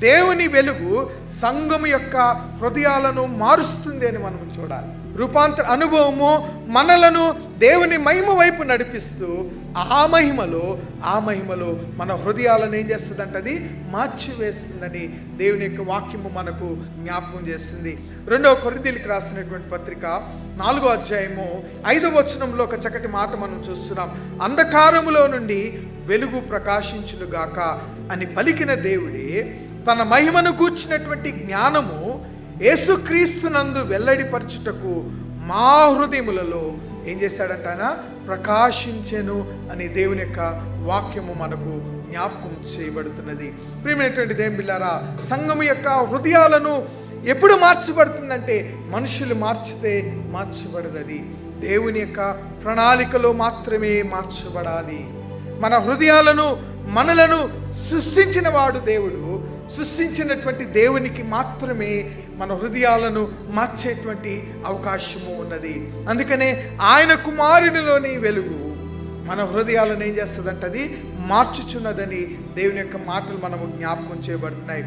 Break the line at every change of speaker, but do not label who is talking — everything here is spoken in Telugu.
దేవుని వెలుగు సంఘము యొక్క హృదయాలను మారుస్తుంది అని మనం చూడాలి. రూపాంతర అనుభవము మనలను దేవుని మహిమ వైపు నడిపిస్తూ ఆ మహిమలో మన హృదయాలను ఏం చేస్తుందంటే అది మార్చివేస్తుందని దేవుని యొక్క వాక్యము మనకు జ్ఞాపకం చేస్తుంది. 2 కొరింథీయులకు రాసినటువంటి పత్రిక 4వ అధ్యాయము 5వ వచనంలో ఒక చక్కటి మాట మనం చూస్తున్నాం. అంధకారములో నుండి వెలుగు ప్రకాశించునుగాక అని పలికిన దేవుడే తన మహిమను గూర్చినటువంటి జ్ఞానము యేసుక్రీస్తునందు వెల్లడిపరచుటకు మా హృదయములలో ఏం చేశాడంట, ఆయన ప్రకాశించెను అని దేవుని యొక్క వాక్యము మనకు జ్ఞాపకం చేయబడుతున్నది. ప్రియమైనటువంటి దేవుని బిడ్డలారా, సంఘము యొక్క హృదయాలను ఎప్పుడు మార్చబడుతుందంటే మనుషులు మార్చితే మార్చబడదు. దేవుని యొక్క ప్రణాళికలో మాత్రమే మార్చబడాలి. మన హృదయాలను మనలను సృష్టించిన వాడు దేవుడు. సృష్టించినటువంటి దేవునికి మాత్రమే మన హృదయాలను మార్చేటువంటి అవకాశము ఉన్నది. అందుకనే ఆయన కుమారునిలోని వెలుగు మన హృదయాలను ఏం చేస్తుందంటే అది మార్చుచున్నదని దేవుని యొక్క మాటలు మనము జ్ఞాపకం చేయబడుతున్నాయి.